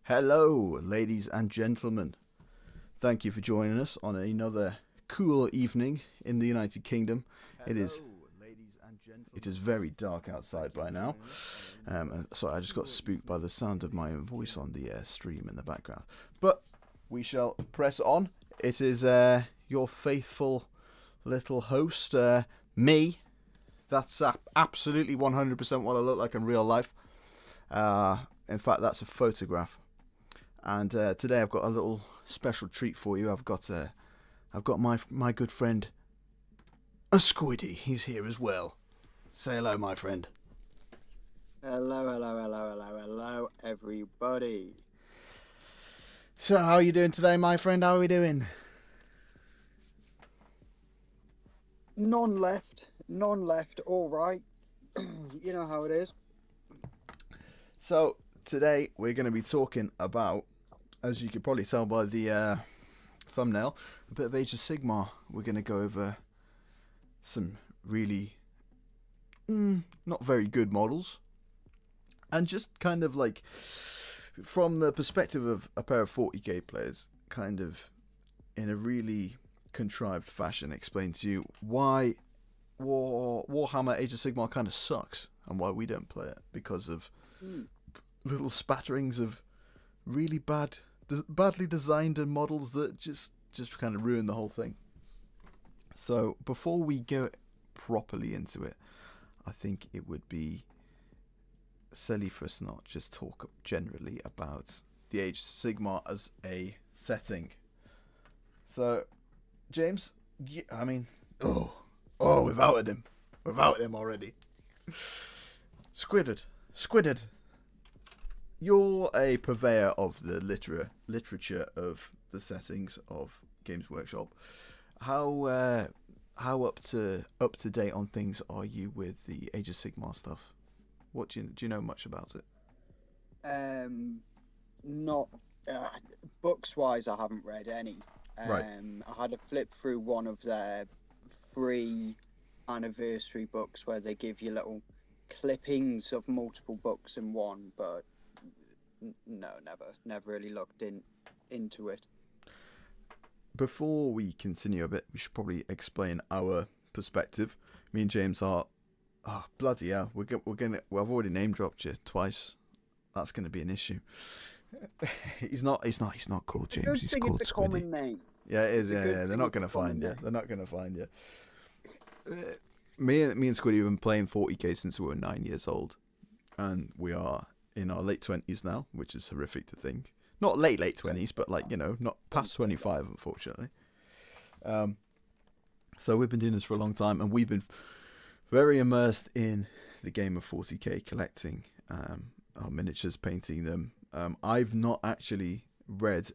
Hello, ladies and gentlemen. Thank you for joining us on another cool evening in the United Kingdom. It is very dark outside by now. So I just got spooked by the sound of my own voice on the stream in the background. But we shall press on. It is your faithful little host, me. That's absolutely 100% what I look like in real life. In fact, that's a photograph. And today I've got a little special treat for you. I've got my good friend, a squiddy. He's here as well. Say hello, my friend. Hello, everybody. So, how are you doing today, my friend? How are we doing? None left, all right. You know how it is. So, today we're going to be talking about, as you could probably tell by the thumbnail, a bit of Age of Sigmar. We're going to go over some really not very good models, and just kind of like from the perspective of a pair of 40k players, kind of in a really contrived fashion, explain to you why Warhammer Age of Sigmar kind of sucks and why we don't play it, because of little spatterings of really badly designed and models that just kind of ruin the whole thing. So before we go properly into it, I think it would be silly for us not just talk generally about the Age of Sigmar as a setting. So, James, I mean, we've outed him. We've outed him already. Squidded. You're a purveyor of the literature of the settings of Games Workshop. How up to date on things are you with the Age of Sigmar stuff? What do you know much about it? Not books wise, I haven't read any. Right. I had a flip through one of their free anniversary books where they give you little clippings of multiple books in one, but no, never really looked into it. Before we continue a bit, we should probably explain our perspective. Me and James are, bloody hell, I've already name dropped you twice. That's gonna be an issue. He's not called James. I don't He's think called it's a Squiddy. common name. Yeah, it is. Yeah. They're not gonna find you. They're not gonna find you. Me and Squiddy have been playing 40k since we were 9 years old, and we are in our late 20s now, which is horrific to think. Not late 20s, but not past 25, unfortunately. So we've been doing this for a long time, and we've been very immersed in the game of 40k, collecting our miniatures, painting them. I've not actually read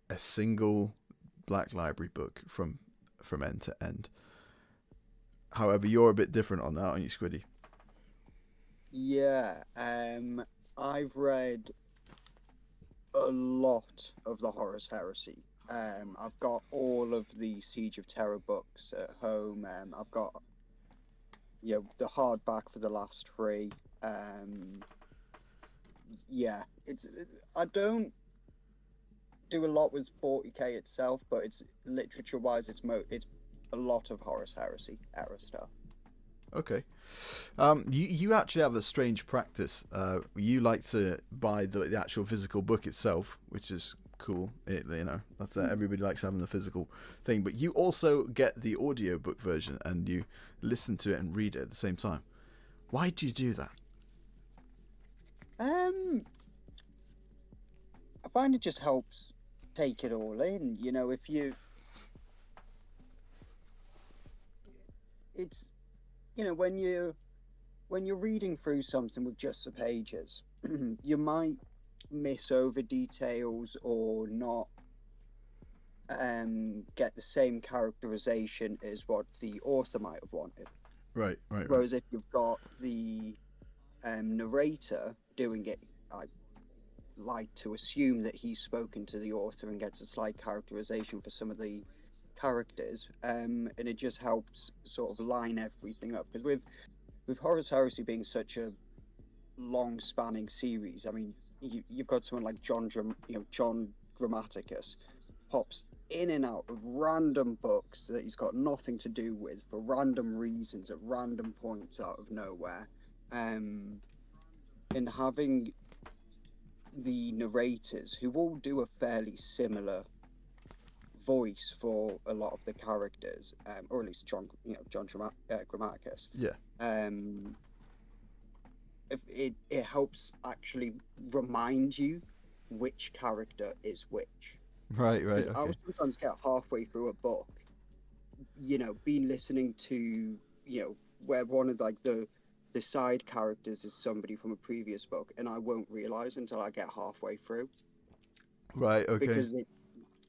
a single Black Library book from end to end. However, you're a bit different on that, aren't you, Squiddy? Yeah, I've read a lot of the Horus Heresy. I've got all of the Siege of Terror books at home. I've got the hardback for the last three. I don't do a lot with 40k itself, but it's literature-wise, it's a lot of Horus Heresy era stuff. Okay. You actually have a strange practice. You like to buy the actual physical book itself, which is cool. That's everybody likes having the physical thing. But you also get the audiobook version and you listen to it and read it at the same time. Why do you do that? I find it just helps take it all in. When you're reading through something with just the pages, you might miss over details or not get the same characterization as what the author might have wanted. Right. Whereas if you've got the narrator doing it, I like to assume that he's spoken to the author and gets a slight characterization for some of the characters, and it just helps sort of line everything up. Because with Horus Heresy being such a long-spanning series. I mean, you've got someone like John Grammaticus pops in and out of random books that he's got nothing to do with for random reasons at random points out of nowhere. And having the narrators who all do a fairly similar voice for a lot of the characters, or at least John Grammaticus. Yeah. It helps actually remind you which character is which. Right. Because Okay. I will sometimes get halfway through a book, been listening to, where one of like the side characters is somebody from a previous book, and I won't realize until I get halfway through. Right. Okay. Because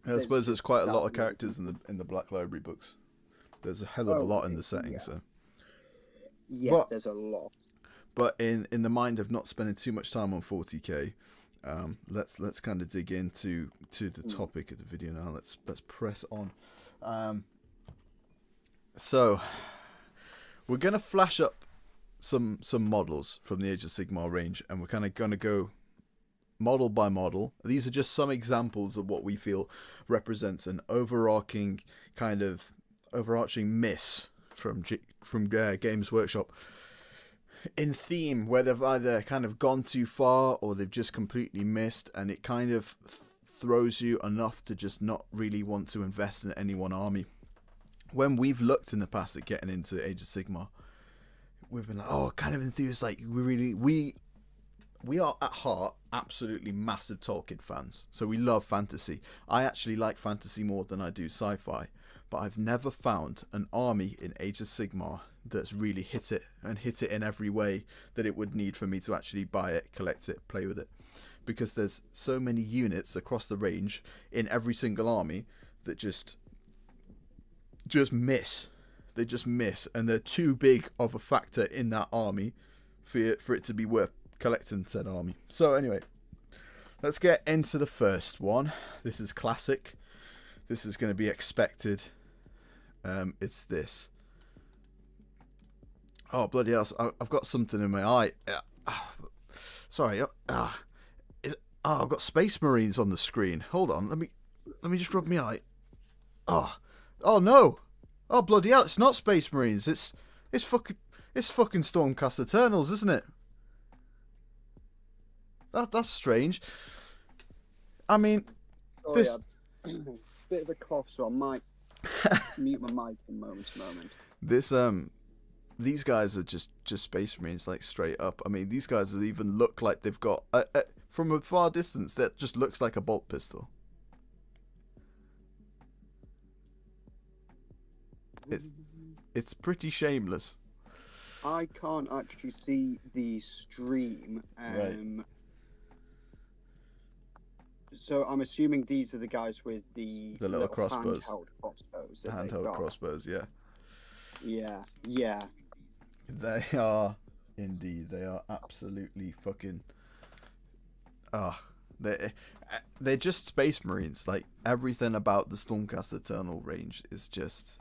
I suppose there's quite a lot of that characters in the Black Library books. There's a hell of a lot in the setting, yeah. so. Yeah, But- there's a lot. But in the mind of not spending too much time on 40k, let's kind of dig into the topic of the video now. Let's press on. So we're gonna flash up some models from the Age of Sigmar range, and we're kind of gonna go model by model. These are just some examples of what we feel represents an overarching miss from Games Workshop in theme, where they've either kind of gone too far or they've just completely missed, and it kind of throws you enough to just not really want to invest in any one army. When we've looked in the past at getting into Age of Sigmar, we've been like, kind of enthused. Like we are at heart absolutely massive Tolkien fans, so we love fantasy. I actually like fantasy more than I do sci-fi, but I've never found an army in Age of Sigmar that's really hit it in every way that it would need for me to actually buy it, collect it, play with it. Because there's so many units across the range in every single army that just miss. They just miss, and they're too big of a factor in that army for it to be worth collecting said army. So anyway, let's get into the first one. This is classic. This is going to be expected. It's this. Oh, bloody hell. I've got something in my eye. Sorry. I've got Space Marines on the screen. Hold on. Let me just rub my eye. Oh no. Oh, bloody hell. It's not Space Marines. It's fucking Stormcast Eternals, isn't it? That's strange. I mean, Sorry, bit of a cough, so I might mute my mic from moment to moment. These guys are just Space Marines, like straight up. I mean, these guys even look like they've got from a far distance that just looks like a bolt pistol. It's pretty shameless. I can't actually see the stream. Right. So I'm assuming these are the guys with the little crossbows. Handheld crossbows. The handheld crossbows, yeah. Yeah. They are indeed. They are absolutely fucking. They're just Space Marines. Like everything about the Stormcast Eternal range is just,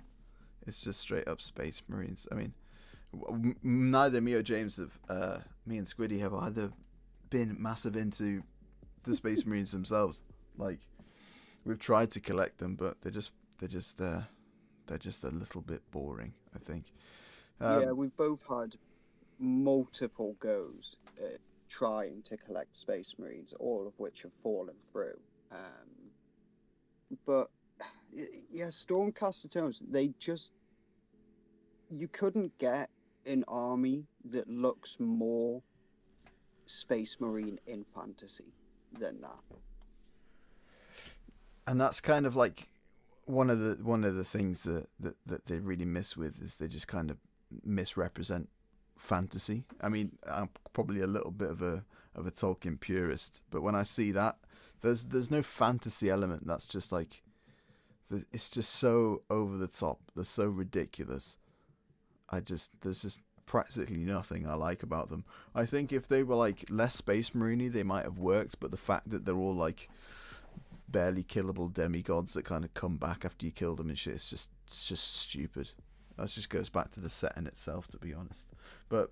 it's just straight up Space Marines. I mean, neither me or James have, me and Squiddy have either been massive into the Space Marines themselves. Like we've tried to collect them, but they're just a little bit boring, I think. Yeah, we've both had multiple goes at trying to collect Space Marines, all of which have fallen through. But yeah, Stormcast Eternals, you couldn't get an army that looks more Space Marine in fantasy than that. And that's kind of like one of the things that they really miss with is they just kind of misrepresent fantasy. I mean, I'm probably a little bit of a Tolkien purist, but when I see that, there's no fantasy element. That's just like, it's just so over the top. They're so ridiculous. There's just practically nothing I like about them. I think if they were like less Space Marine-y, they might have worked, but the fact that they're all like barely killable demigods that kind of come back after you kill them and shit, it's just stupid. That just goes back to the setting itself, to be honest. But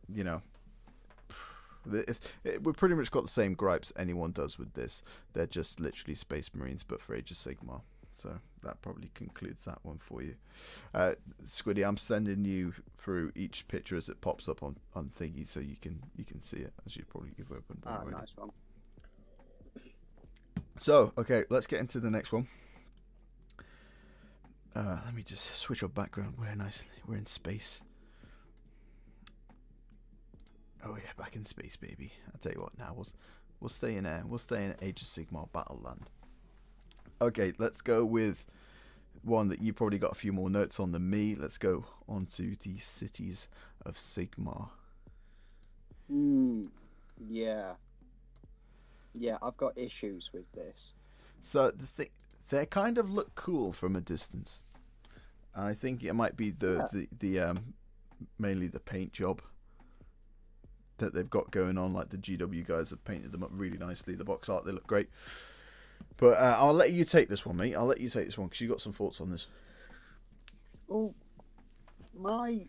We've pretty much got the same gripes anyone does with this. They're just literally Space Marines, but for Age of Sigmar. So that probably concludes that one for you. Squiddy, I'm sending you through each picture as it pops up on Thingy, so you can see it, as you probably give open. Nice one. So, okay, let's get into the next one. Let me just switch our background. We're in space. Oh yeah, back in space, baby. I'll tell you what. Now we'll stay in there. We'll stay in Age of Sigmar Battleland. Okay, let's go with one that you probably got a few more notes on than me. Let's go on to the cities of Sigmar. Yeah. Yeah, I've got issues with this. So they kind of look cool from a distance. And I think it might be the mainly the paint job that they've got going on. Like the GW guys have painted them up really nicely. The box art, they look great. But I'll let you take this one, mate. I'll let you take this one because you got some thoughts on this. Well, my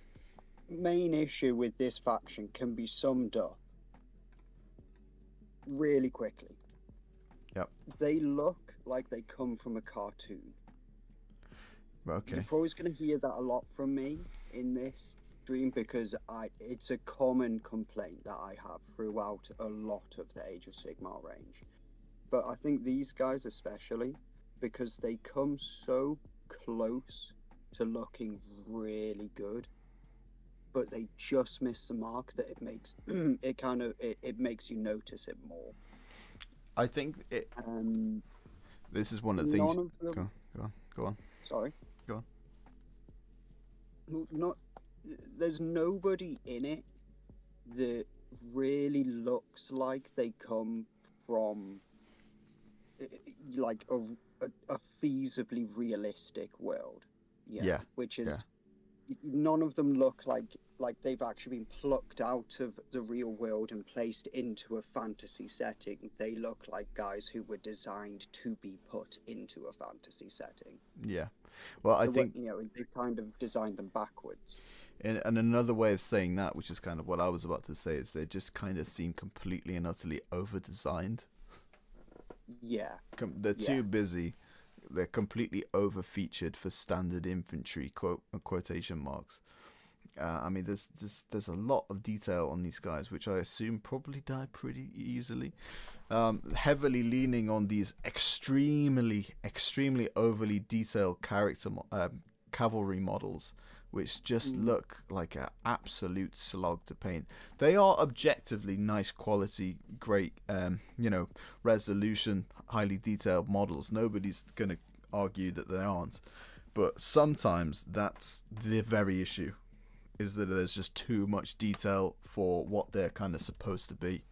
main issue with this faction can be summed up really quickly. Yep. They look like they come from a cartoon. Okay. You're always going to hear that a lot from me in this stream because it's a common complaint that I have throughout a lot of the Age of Sigmar range. But I think these guys especially, because they come so close to looking really good, but they just miss the mark that it makes it makes you notice it more. I think it. This is one of the things. None of them, go on. Sorry. Go on. There's nobody in it that really looks like they come from like a feasibly realistic world. Yeah. Which is none of them look like they've actually been plucked out of the real world and placed into a fantasy setting. They look like guys who were designed to be put into a fantasy setting. Yeah. Well, I think they've kind of designed them backwards. And another way of saying that, which is kind of what I was about to say, is they just kind of seem completely and utterly over-designed. Yeah. They're too busy. They're completely over-featured for standard infantry, quotation marks. I mean, there's a lot of detail on these guys, which I assume probably die pretty easily. Heavily leaning on these extremely overly detailed cavalry models, which just look like an absolute slog to paint. They are objectively nice quality, great, resolution, highly detailed models. Nobody's going to argue that they aren't. But sometimes that's the very issue, is that there's just too much detail for what they're kind of supposed to be.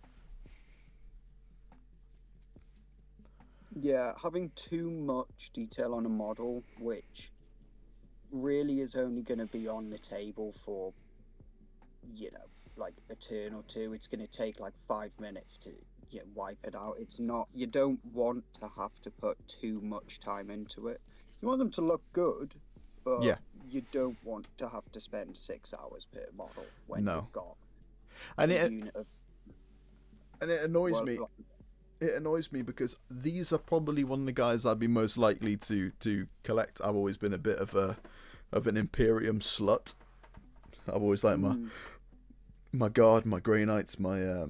Yeah, having too much detail on a model, which really is only going to be on the table for, like a turn or two. It's going to take like 5 minutes to wipe it out. It's not, you don't want to have to put too much time into it. You want them to look good, but you don't want to have to spend 6 hours per model when you've got a unit of... And it annoys me. It annoys me because these are probably one of the guys I'd be most likely to collect. I've always been a bit of an Imperium slut. I've always liked my Guard, my Grey Knights, my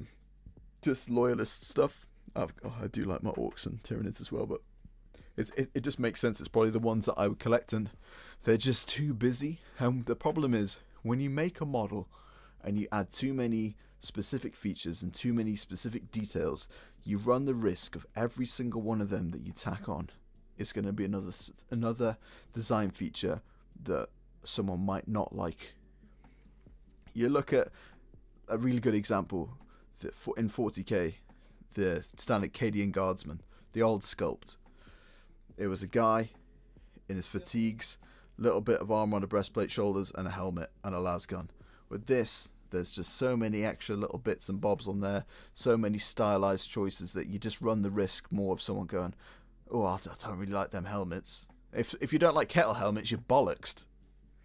just loyalist stuff. I do like my Orcs and Tyranids as well, but it just makes sense. It's probably the ones that I would collect, and they're just too busy. And the problem is, when you make a model and you add too many specific features and too many specific details, you run the risk of every single one of them that you tack on is going to be another design feature that someone might not like. You look at a really good example in 40k, the standard Cadian Guardsman, the old sculpt. It was a guy in his fatigues, little bit of armor on the breastplate, shoulders, and a helmet and a lasgun. With this, there's just so many extra little bits and bobs on there, so many stylized choices that you just run the risk more of someone going, oh, I don't really like them helmets. If you don't like kettle helmets, you're bollocksed.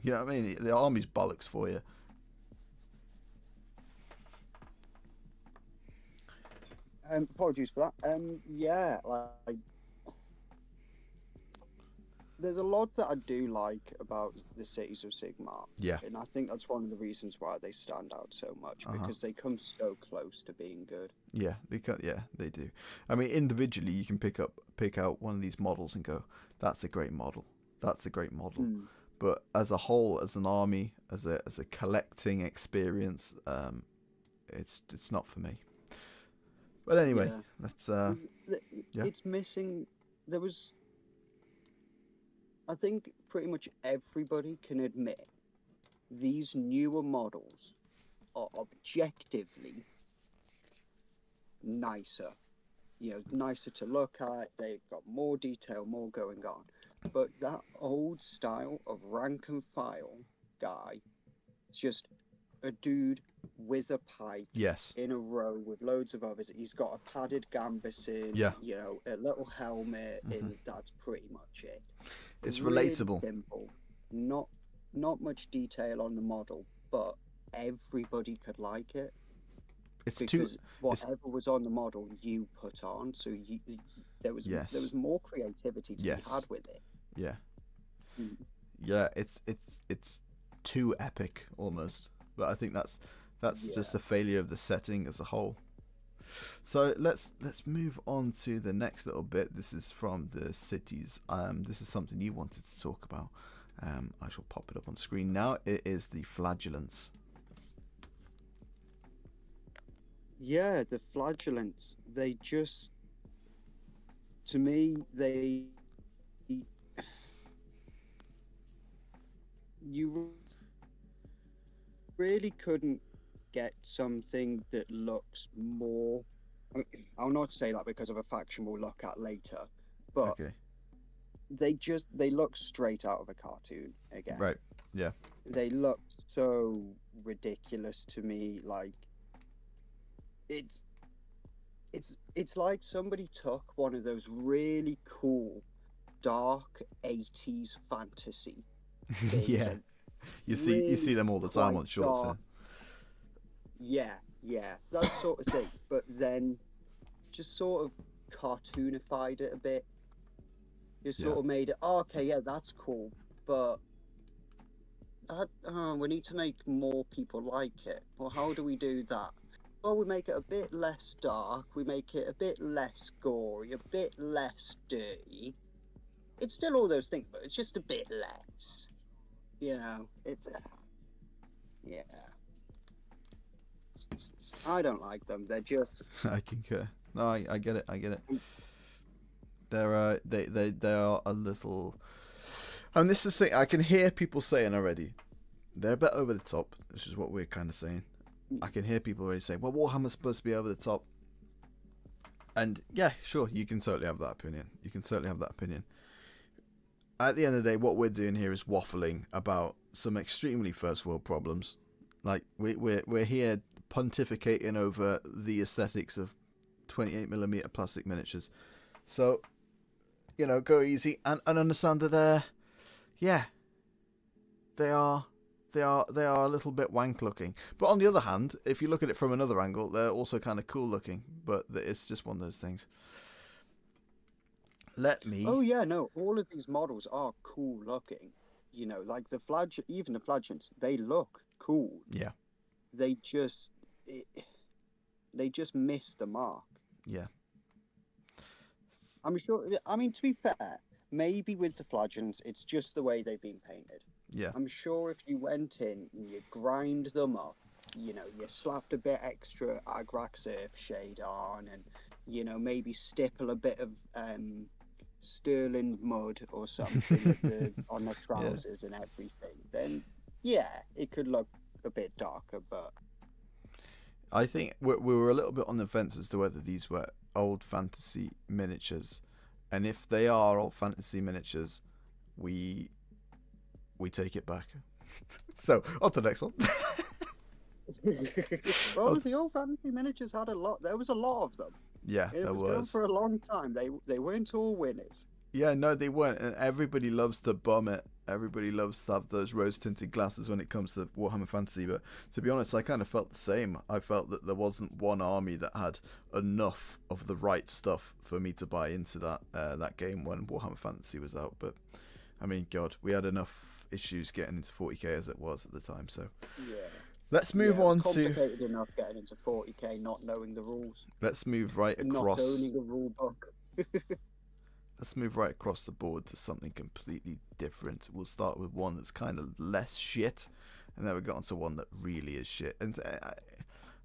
You know what I mean? The army's bollocks for you. Apologies for that. Yeah, like there's a lot that I do like about the cities of Sigmar. Yeah. And I think that's one of the reasons why they stand out so much, Uh-huh. because they come so close to being good. Yeah, they can. Yeah, they do. I mean, individually, you can pick out one of these models and go, "That's a great model. That's a great model." Mm. But as a whole, as an army, as a collecting experience, it's not for me. But anyway, Yeah. that's yeah. It's missing. There was. I think pretty much everybody can admit these newer models are objectively nicer. You know, nicer to look at. They've got more detail, more going on. But that old style of rank and file guy, it's just a dude with a pike Yes. in a row with loads of others. He's got a padded gambesson, Yeah. you know, a little helmet, Mhm. and that's pretty much it. It's Really relatable. simple. Not much detail on the model, but everybody could like it. It's Because too. whatever was on the model, you put on. So there was Yes. more creativity to Yes. be had with it. Yeah. Mm. Yeah. It's too epic almost. But I think that's just a failure of the setting as a whole. So let's move on to the next little bit. This is from the cities. This is something you wanted to talk about. I shall pop it up on screen now. It is the Flagellants. Yeah, the Flagellants, they just, to me, you really couldn't get something that looks more. I'll not say that because of a faction we'll look at later, but Okay. they look straight out of a cartoon again. Right. Yeah. They look so ridiculous to me. Like it's like somebody took one of those really cool dark 80s fantasy things. Yeah. You see them all the time on shorts. Yeah, that sort of thing. But then just sort of cartoonified it a bit. You sort of made it, okay, yeah, that's cool, but that we need to make more people like it. Well, how do we do that? Well, we make it a bit less dark, we make it a bit less gory, a bit less dirty. It's still all those things, but it's just a bit less. You know, it's yeah. I don't like them. They're just. I concur. No, I get it. I get it. They are a little. And this is I can hear people saying already. They're a bit over the top. This is what we're kind of saying. I can hear people already saying, "Well, Warhammer's supposed to be over the top." And yeah, sure, you can totally have that opinion. At the end of the day, what we're doing here is waffling about some extremely first world problems. Like we're here pontificating over the aesthetics of 28mm plastic miniatures. So, you know, go easy and understand that they are a little bit wank looking. But on the other hand, if you look at it from another angle, they're also kind of cool looking. But it's just one of those things. Oh yeah, no, all of these models are cool looking. You know, like even the Flagellants, they look cool. Yeah. They just missed the mark. Yeah. I'm sure. I mean, to be fair, maybe with the Flagellants, it's just the way they've been painted. Yeah. I'm sure if you went in and you grind them up, you know, you slapped a bit extra Agrax Earth shade on, and you know, maybe stipple a bit of sterling mud or something on the trousers and everything, then yeah, it could look a bit darker. But I think we were a little bit on the fence as to whether these were old fantasy miniatures, and if they are old fantasy miniatures, we take it back. So on to the next one. Well, the old fantasy miniatures had a lot. There was a lot of them. Yeah, It was going for a long time. They weren't all winners. Yeah, no, they weren't, and everybody loves to bum it. Everybody loves to have those rose-tinted glasses when it comes to Warhammer Fantasy, but to be honest, I kind of felt the same. I felt that there wasn't one army that had enough of the right stuff for me to buy into that game when Warhammer Fantasy was out. But I mean, God, we had enough issues getting into 40k as it was at the time. So Yeah. let's move on to. Complicated enough getting into 40k, not knowing the rules. Let's move right across. Not owning a rule book. Let's move right across the board to something completely different. We'll start with one that's kind of less shit, and then we'll get on to one that really is shit. And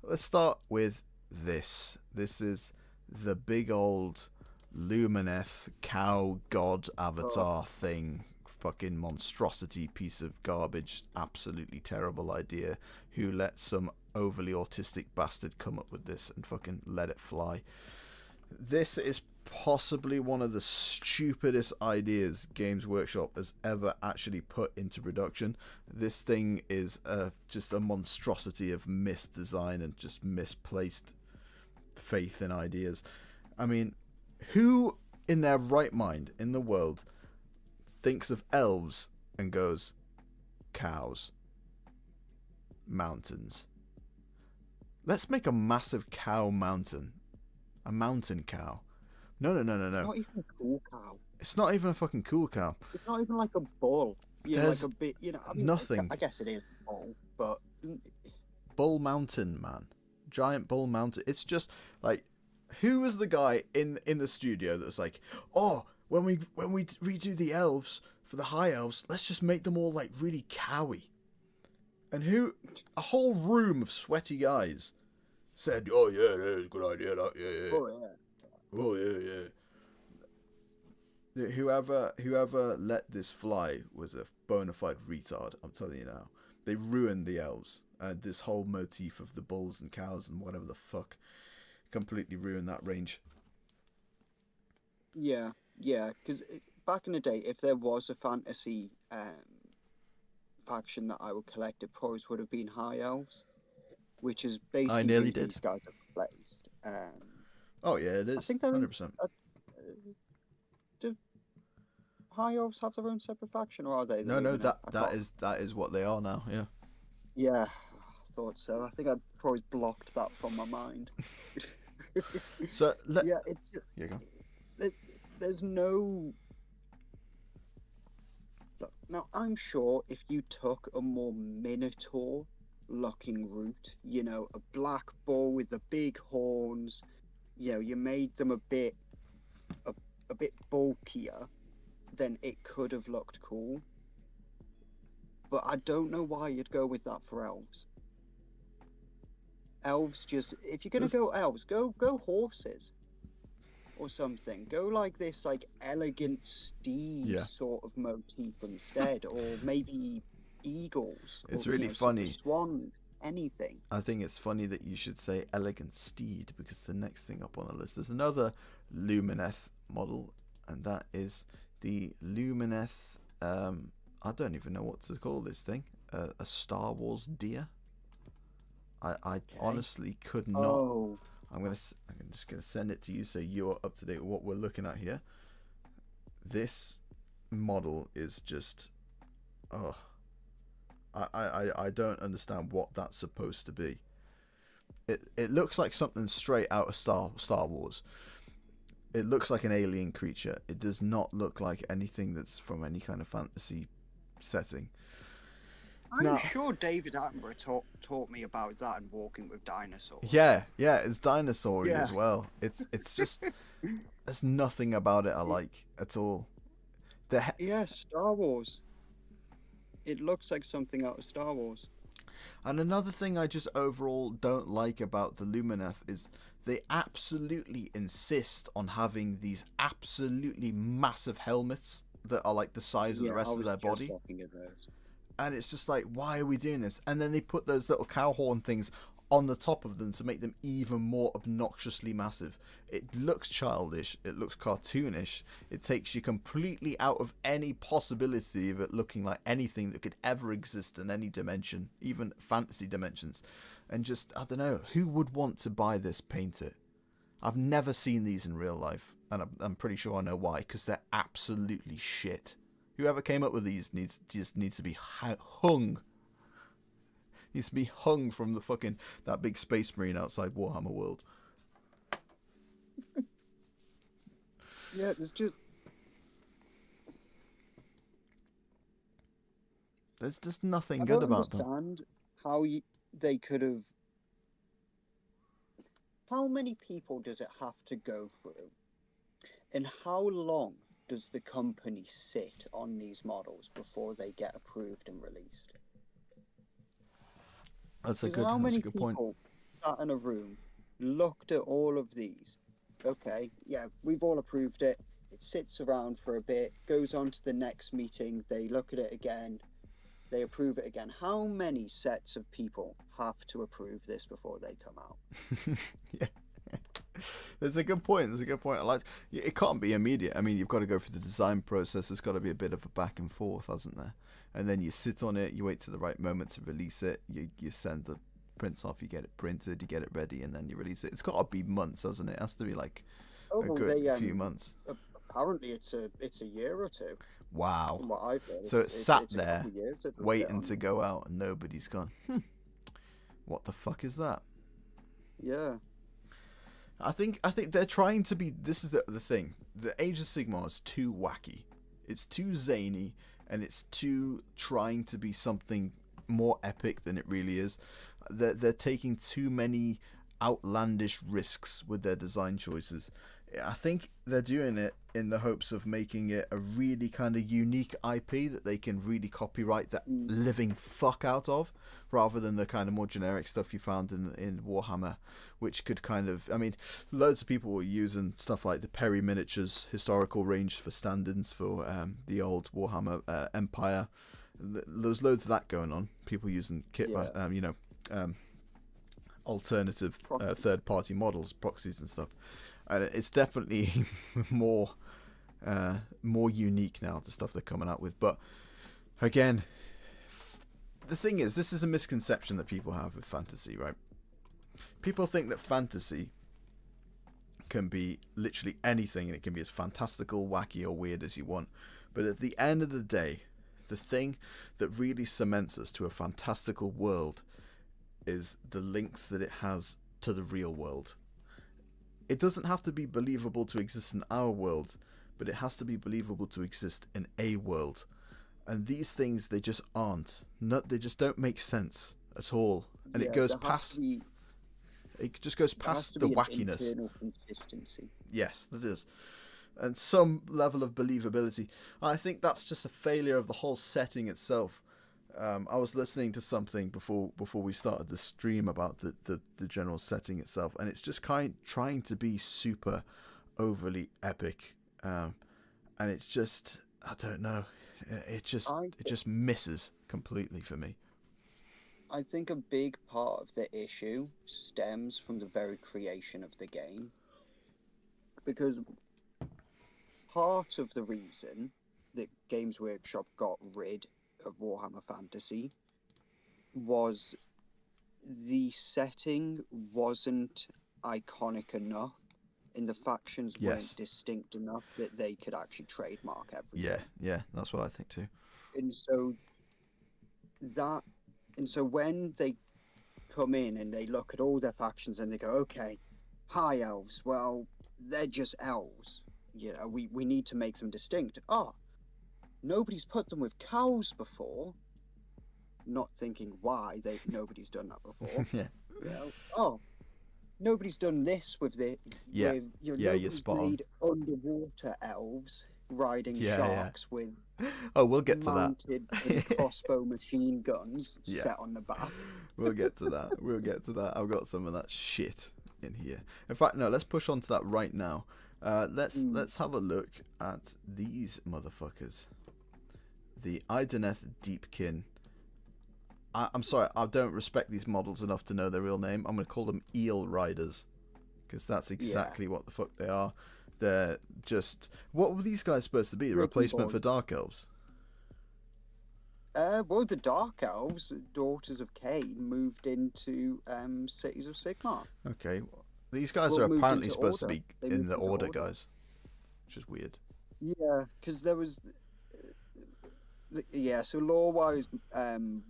let's start with this. This is the big old Lumineth cow god avatar thing. Fucking monstrosity piece of garbage. Absolutely terrible idea. Who let some overly autistic bastard come up with this and fucking let it fly? This is possibly one of the stupidest ideas Games Workshop has ever actually put into production. This thing is just a monstrosity of misdesign and just misplaced faith in ideas. I mean, who in their right mind in the world thinks of elves and goes, cows, mountains? Let's make a massive cow mountain. A mountain cow. No. It's not even a cool cow. It's not even a fucking cool cow. It's not even like a bull. There's like a bit, I mean, nothing. I guess it is a bull, but Bull mountain, man. Giant bull mountain. It's just like, who was the guy in the studio that was like, oh, when we redo the elves for the high elves, let's just make them all like really cowy. And a whole room of sweaty guys said, oh yeah, that's a good idea, that, yeah. Oh yeah. Oh yeah. Whoever let this fly was a bona fide retard. I'm telling you now. They ruined the elves, and this whole motif of the bulls and cows and whatever the fuck completely ruined that range. Yeah, because back in the day, if there was a fantasy faction that I would collect, it probably would have been high elves, which is basically I nearly who did. these guys have replaced. Oh yeah, it is. I think there 100%. Do high elves have their own separate faction, or are they? No, that is what they are now. Yeah. Yeah, I thought so. I think I'd probably blocked that from my mind. So yeah, go. There's no. Look, now I'm sure if you took a more Minotaur-looking route, a black bull with the big horns, you made them a bit bulkier, then it could have looked cool. But I don't know why you'd go with that for elves. Elves just, if you're gonna go elves, go horses or something. Go like this, like elegant steed sort of motif instead, or maybe eagles. It's or, really funny. Swans, anything. I think it's funny that you should say elegant steed, because the next thing up on the list is another Lumineth model, and that is the Lumineth. I don't even know what to call this thing. A Star Wars deer. I honestly could not. Oh. I'm just gonna send it to you so you're up to date with what we're looking at here. This model is just, I don't understand what that's supposed to be. It looks like something straight out of Star Wars. It looks like an alien creature. It does not look like anything that's from any kind of fantasy setting. I'm sure David Attenborough taught me about that in Walking with Dinosaurs. Yeah, it's dinosaur-y as well. It's just there's nothing about it I like at all. Star Wars. It looks like something out of Star Wars. And another thing I just overall don't like about the Lumineth is they absolutely insist on having these absolutely massive helmets that are like the size of the rest of their body. And it's just like, why are we doing this? And then they put those little cow horn things on the top of them to make them even more obnoxiously massive. It looks childish. It looks cartoonish. It takes you completely out of any possibility of it looking like anything that could ever exist in any dimension, even fantasy dimensions. And just, I don't know, who would want to buy this, paint it? I've never seen these in real life, and I'm pretty sure I know why, because they're absolutely shit. Whoever came up with these needs to be hung. Needs to be hung from the fucking that big space marine outside Warhammer World. Yeah, there's just nothing I good don't about them. understand how they could have. How many people does it have to go through? And how long does the company sit on these models before they get approved and released? That's a How many good point. people sat in a room, looked at all of these? Okay, yeah, we've all approved it. It sits around for a bit, goes on to the next meeting. They look at it again. They approve it again. How many sets of people have to approve this before they come out? Yeah. That's a good point. I like it. Can't be immediate. I mean, you've got to go through the design process. There's got to be a bit of a back and forth, hasn't there? And then you sit on it. You wait to the right moment to release it. You send the prints off. You get it printed. You get it ready, and then you release it. It's got to be months, hasn't it? It has to be like a good few months. Apparently, it's a year or two. Wow. From what I've heard. So it's sat it's there waiting to go out, and nobody's gone. What the fuck is that? Yeah. I think they're trying to be. This is the thing. The Age of Sigmar is too wacky. It's too zany, and it's too trying to be something more epic than it really is. They're taking too many outlandish risks with their design choices. I think they're doing it in the hopes of making it a really kind of unique IP that they can really copyright the living fuck out of, rather than the kind of more generic stuff you found in Warhammer, which could kind of, I mean, loads of people were using stuff like the Perry Miniatures historical range for stand-ins for the old Warhammer Empire. There's loads of that going on. People using kit, alternative third-party models, proxies and stuff. And it's definitely more unique now, the stuff they're coming out with. But again, the thing is, this is a misconception that people have with fantasy, right? People think that fantasy can be literally anything, and it can be as fantastical, wacky, or weird as you want. But at the end of the day, the thing that really cements us to a fantastical world is the links that it has to the real world. It doesn't have to be believable to exist in our world, but it has to be believable to exist in a world. And these things, they just aren't. They just don't make sense at all. And it goes past. It just goes past the wackiness. Internal consistency. Yes, that is. And some level of believability. I think that's just a failure of the whole setting itself. I was listening to something before we started the stream about the general setting itself, and it's just trying to be super overly epic, and it's just, I don't know, it just misses completely for me. I think a big part of the issue stems from the very creation of the game, because part of the reason that Games Workshop got rid of Warhammer Fantasy was the setting wasn't iconic enough, and the factions weren't distinct enough that they could actually trademark everything. Yeah, that's what I think too. And so when they come in and they look at all their factions and they go, okay, high elves, well, they're just elves. You know, we need to make them distinct. Nobody's put them with cows before. Not thinking why nobody's done that before. Yeah. You know, nobody's done this with the you're spot on. Underwater elves riding sharks with we'll get to that. Mounted crossbow machine guns set on the back. We'll get to that. I've got some of that shit in here. In fact, no, let's push on to that right now. Let's have a look at these motherfuckers. The Idoneth Deepkin. I'm sorry, I don't respect these models enough to know their real name. I'm going to call them Eel Riders, because that's exactly what the fuck they are. They're just... What were these guys supposed to be? The replacement for Dark Elves? Well, the Dark Elves, Daughters of Cain, moved into Cities of Sigmar. Okay. These guys but are moved apparently into supposed to Order. be They in moved the into Order, guys, which is weird. Yeah, because there was. Yeah, so lore-wise,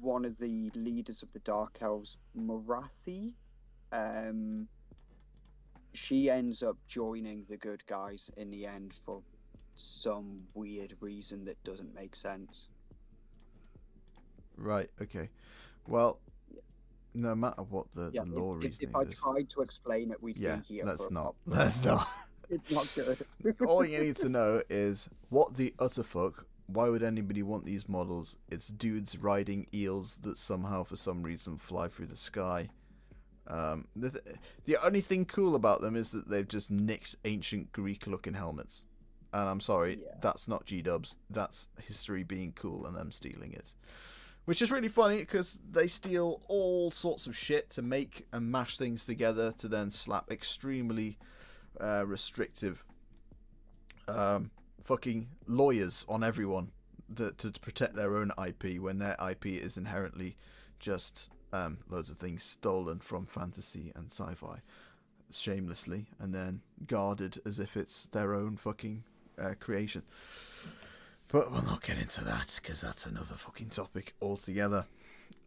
one of the leaders of the Dark Elves, Morathi, um, she ends up joining the good guys in the end for some weird reason that doesn't make sense. Right. Okay. Well, no matter what the lore If reasoning I is, tried to explain it, we'd yeah, be here let's for not. a couple of Let's not. It's not good. All you need to know is what the utter fuck. Why would anybody want these models? It's dudes riding eels that somehow, for some reason, fly through the sky. The only thing cool about them is that they've just nicked ancient Greek-looking helmets. And I'm sorry, that's not G-dubs. That's history being cool and them stealing it. Which is really funny because they steal all sorts of shit to make and mash things together to then slap extremely restrictive fucking lawyers on everyone to protect their own IP when their IP is inherently just loads of things stolen from fantasy and sci-fi shamelessly and then guarded as if it's their own fucking creation. But we'll not get into that because that's another fucking topic altogether.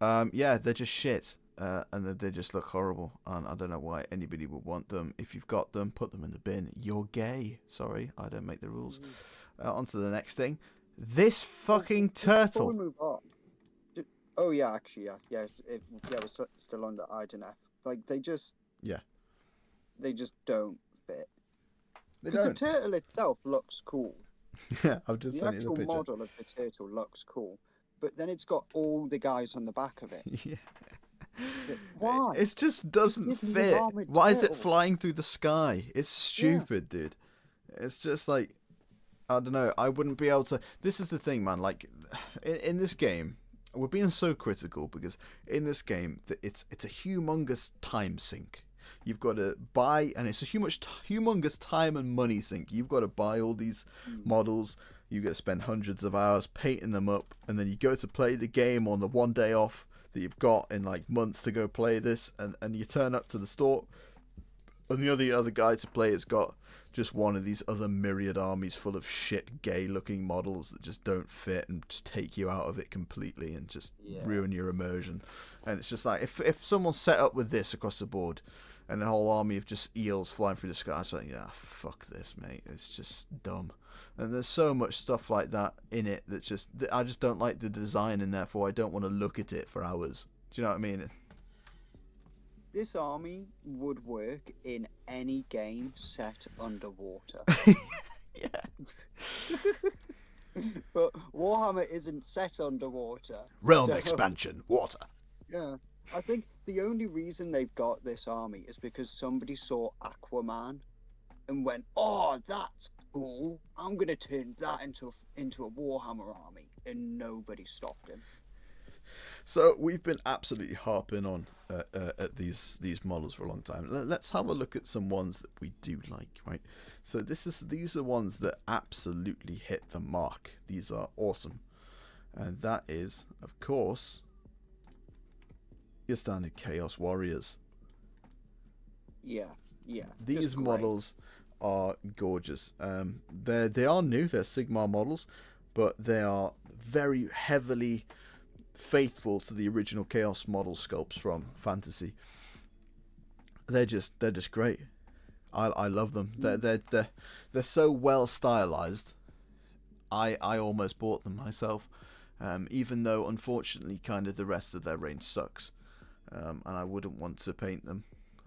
Yeah, they're just shit. And they just look horrible, and I don't know why anybody would want them. If you've got them, put them in the bin. You're gay. Sorry, I don't make the rules. On to the next thing. This fucking turtle. Before we move on. Oh yeah, actually, yeah, we're still on the Idoneth. Like they just don't fit. Because the turtle itself looks cool. Yeah, I've just sent you the actual picture. model of the turtle looks cool, but then it's got all the guys on the back of it. Yeah. Why? It just doesn't fit. Why is it flying through the sky? It's stupid, dude. It's just like, I don't know. I wouldn't be able to. This is the thing, man. Like, in this game, we're being so critical because in this game, it's a humongous time sink. You've got to buy, and it's a humongous time and money sink. You've got to buy all these models. You got to spend hundreds of hours painting them up, and then you go to play the game on the one day off that you've got in like months to go play this, and you turn up to the store, and the other guy to play has got just one of these other myriad armies full of shit gay looking models that just don't fit and just take you out of it completely and just ruin your immersion. And it's just like if someone's set up with this across the board and a whole army of just eels flying through the sky, it's like, yeah, fuck this, mate. It's just dumb. And there's so much stuff like that in it that I just don't like the design, and therefore I don't want to look at it for hours. Do you know what I mean? This army would work in any game set underwater. Yeah. But Warhammer isn't set underwater. Realm expansion, water. Yeah. I think the only reason they've got this army is because somebody saw Aquaman and went, "Oh, that's cool. I'm gonna turn that into a Warhammer army," and nobody stopped him. So we've been absolutely harping on at these models for a long time. Let's have a look at some ones that we do like, right? So these are ones that absolutely hit the mark. These are awesome, and that is, of course, your standard Chaos Warriors. Yeah. These models are gorgeous. They are new. They're Sigmar models, but they are very heavily faithful to the original Chaos model sculpts from Fantasy. They're just great. I love them. They're so well stylized. I almost bought them myself, even though unfortunately kind of the rest of their range sucks, and I wouldn't want to paint them.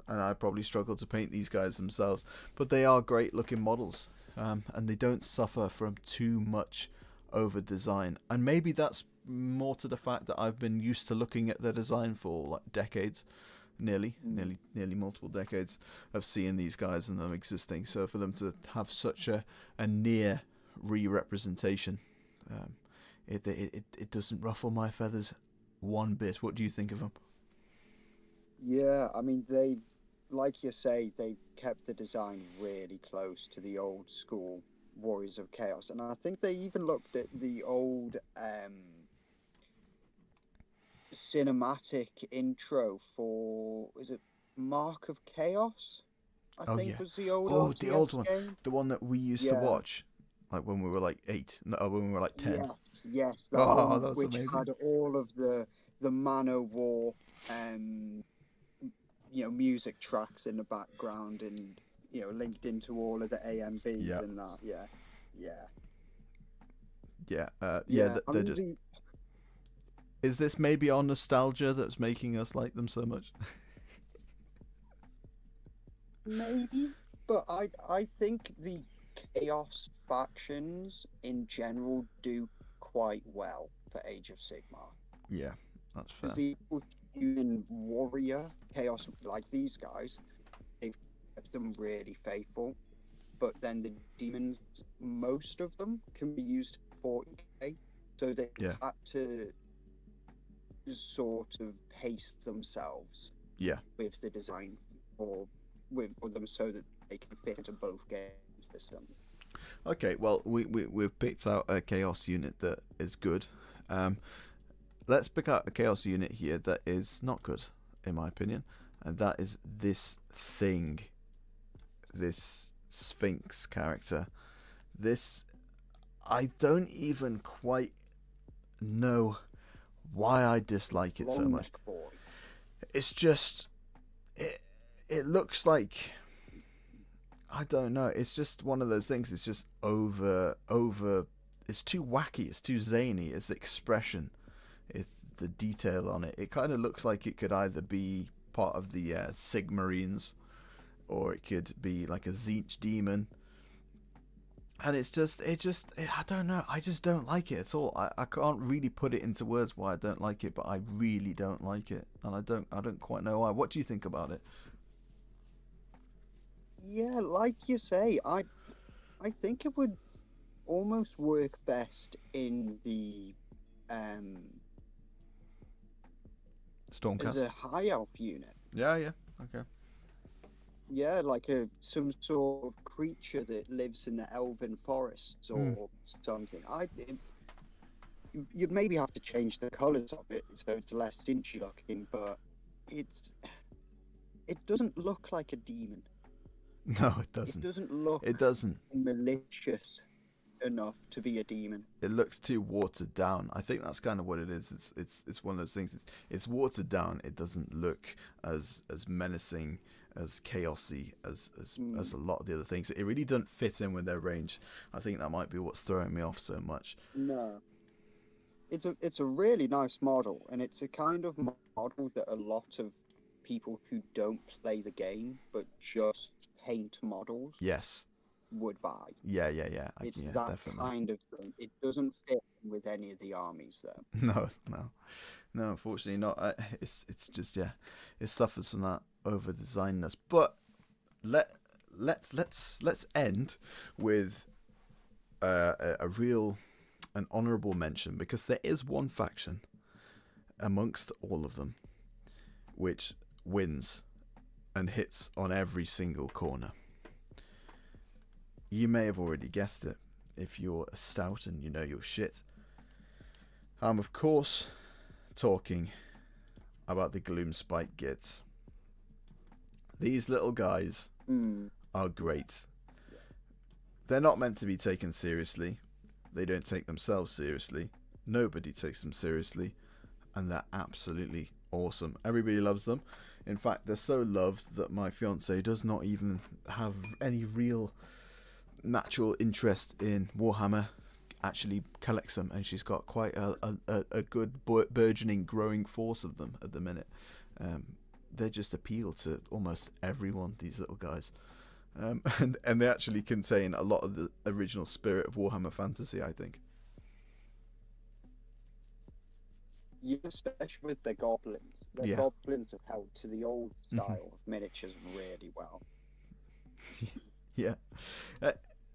And I probably struggle to paint these guys themselves, but they are great looking models, and they don't suffer from too much over design. And maybe that's more to the fact that I've been used to looking at their design for like decades, nearly multiple decades of seeing these guys and them existing. So for them to have such a near re-representation, it doesn't ruffle my feathers one bit. What do you think of them? Yeah, I mean, they, like you say, they kept the design really close to the old school Warriors of Chaos, and I think they even looked at the old cinematic intro for, is it Mark of Chaos? I Oh think yeah. was the old Oh, the old RTS one, game. the one that we used to Yeah, watch, like when we were like 8, no, when we were like 10. yes, that Oh, one that was which amazing. had all of the Manowar, um, music tracks in the background, and linked into all of the AMVs Yeah, and that. Yeah, yeah, yeah, yeah. yeah. I They're mean, just. Is this maybe our nostalgia that's making us like them so much? maybe, but I think the Chaos factions in general do quite well for Age of Sigmar. Yeah, that's Because fair. the human warrior chaos, like these guys, they've kept them really faithful. But then the demons, most of them can be used 40k, so they've Yeah, had to sort of pace themselves yeah. with the design or with them so that they can fit into both game systems. Okay, well, we've picked out a chaos unit that is good. Um, let's pick out a chaos unit here that is not good, in my opinion, and that is this thing, this Sphinx character. This, I don't even quite know why I dislike it so Long much. neck boy. It's just, it, it looks like, I don't know. It's just one of those things. It's just over. It's too wacky. It's too zany. Its expression, it's the detail on it. It kind of looks like it could either be part of the Sigmarines, or it could be like a Tzeentch demon. And I don't know. I just don't like it at all. I can't really put it into words why I don't like it, but I really don't like it, and I don't quite know why. What do you think about it? Yeah, like you say, I think it would almost work best in the as Stormcast. a high elf unit. Yeah, yeah. Okay. Yeah, like some sort of creature that lives in the elven forests Mm. or something. You'd maybe have to change the colours of it so it's less cinchy looking, but it's it doesn't look like a demon. No, it It doesn't. doesn't look It doesn't. malicious enough to be a demon. It looks too watered down. I think that's kind of what it is. It's one of those things. It's watered down. It doesn't look as menacing, as chaosy as a lot of the other things. It really doesn't fit in with their range. I think that might be what's throwing me off so much. No. It's a really nice model, and it's a kind of model that a lot of people who don't play the game but just paint models Yes. would buy. Yeah. It's Yeah. that Definitely. kind of thing. It doesn't fit with any of the armies though. No. Unfortunately not. It's just, yeah. It suffers from that over designedness. But let's end with an honourable mention, because there is one faction amongst all of them which wins and hits on every single corner. You may have already guessed it if you're a stout and you know your shit. I'm of course talking about the Gloomspite Gits. These little guys are great. They're not meant to be taken seriously. They don't take themselves seriously. Nobody takes them seriously. And they're absolutely awesome. Everybody loves them. In fact, they're so loved that my fiance does not even have any real natural interest in Warhammer. Actually collects them, and she's got quite a good burgeoning growing force of them at the minute. They just appeal to almost everyone, these little guys. And they actually contain a lot of the original spirit of Warhammer Fantasy, I think. Yeah, especially with the goblins. The Yeah. goblins have held to the old style of miniatures really well. Yeah.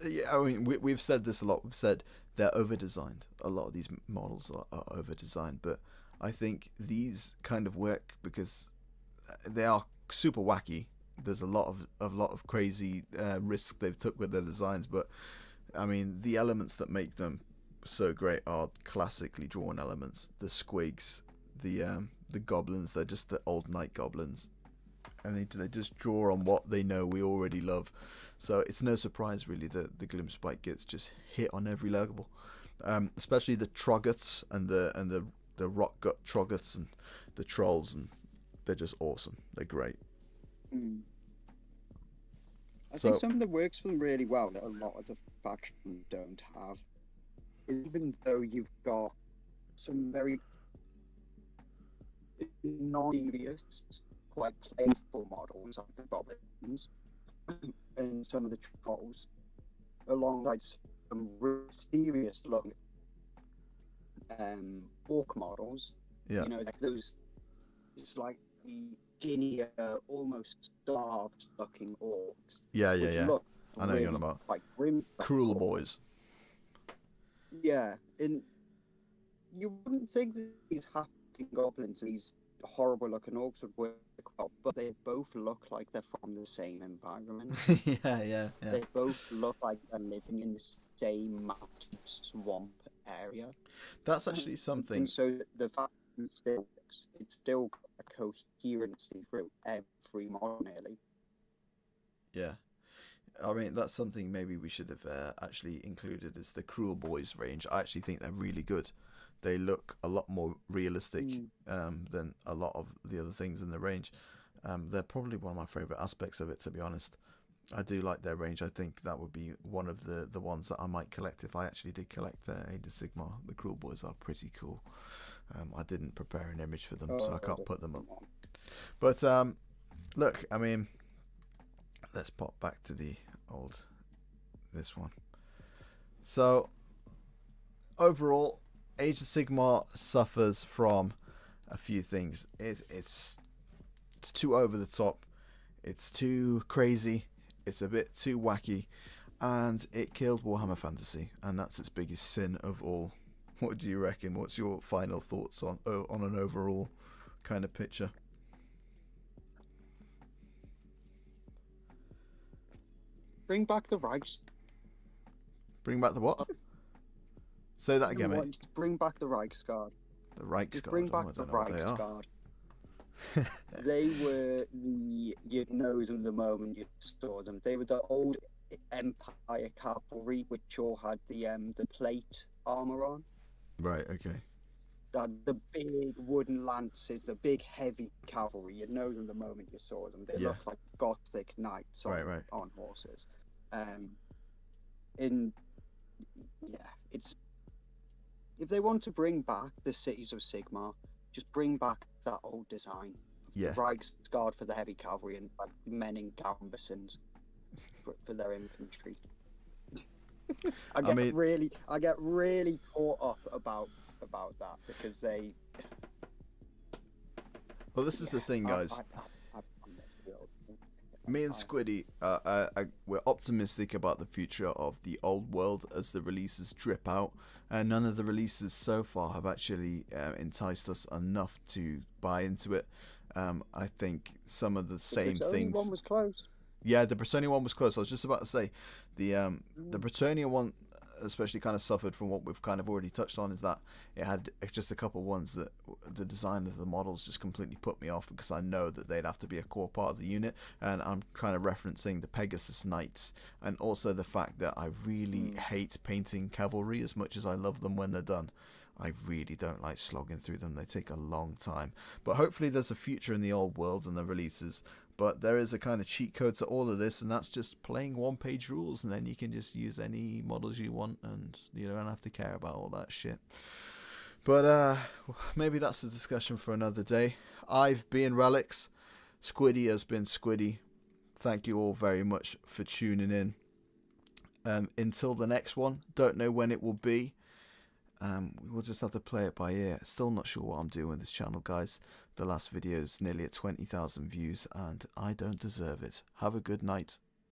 Yeah, I mean, we've said this a lot. We've said they're over-designed. A lot of these models are over-designed, but I think these kind of work because they are super wacky. There's a lot of crazy risk they've took with their designs, but I mean, the elements that make them so great are classically drawn elements. The squigs, the goblins. They're just the old night goblins. and they just draw on what they know we already love. So it's no surprise really that the Gloomspite gets just hit on every level, especially the Troggoths and the rock gut Troggoths and the trolls, and they're just awesome. They're great. I think something that works for them really well that a lot of the factions don't have, even though you've got some very non-serious, quite playful models like the goblins and some of the trolls, alongside some really serious looking orc models. Yeah. You know, like those slightly skinnier, almost starved looking orcs. Yeah. Look I know really you're on about quite grim. Cruel Boys. Yeah, and you wouldn't think that these half goblins, these horrible looking orcs would work well, but they both look like they're from the same environment. yeah. They both look like they're living in the same mountain swamp area. That's actually something. And so the fact it still works, it's still got a coherency through every model nearly. Yeah. I mean, that's something maybe we should have actually included as the Cruel Boys range. I actually think they're really good. They look a lot more realistic than a lot of the other things in the range. They're probably one of my favourite aspects of it, to be honest. I do like their range. I think that would be one of the ones that I might collect if I actually did collect Age of Sigmar. The Cruel Boys are pretty cool. I didn't prepare an image for them, so I can't put them up. But look, I mean, let's pop back to this one. So overall, Age of Sigmar suffers from a few things. It's too over the top. It's too crazy. It's a bit too wacky, and it killed Warhammer Fantasy, and that's its biggest sin of all. What do you reckon? What's your final thoughts on an overall kind of picture? Bring back the Reichs. Bring back the what? Say that again, mate. Bring back the Reichsguard. The Reichsguard. Bring back the Reichsguard. They were you'd know them the moment you saw them. They were the old Empire cavalry, which all had the plate armor on. Right. Okay. The big wooden lances, the big heavy cavalry. You'd know them the moment you saw them. They look like Gothic knights on horses. It's if they want to bring back the cities of Sigmar, just bring back that old design. Yeah. Reichsguard for the heavy cavalry and like men in gambesons for their infantry. I get really caught up about that because they. Well, this is the thing, guys. Me and Squiddy, we're optimistic about the future of the old world as the releases drip out, and none of the releases so far have actually enticed us enough to buy into it. I think some of the same things. The one was closed. Yeah, the Bretonnia one was close. I was just about to say the Bretonnia one especially kind of suffered from what we've kind of already touched on, is that it had just a couple ones that the design of the models just completely put me off, because I know that they'd have to be a core part of the unit, and I'm kind of referencing the Pegasus Knights, and also the fact that I really hate painting cavalry as much as I love them when they're done. I really don't like slogging through them. They take a long time. But hopefully there's a future in the old world and the releases. But there is a kind of cheat code to all of this, and that's just playing one-page rules, and then you can just use any models you want, and you don't have to care about all that shit. But maybe that's a discussion for another day. I've been Relics. Squiddy has been Squiddy. Thank you all very much for tuning in. Until the next one, don't know when it will be. We'll just have to play it by ear. Still not sure what I'm doing with this channel, guys. The last video is nearly at 20,000 views, and I don't deserve it. Have a good night.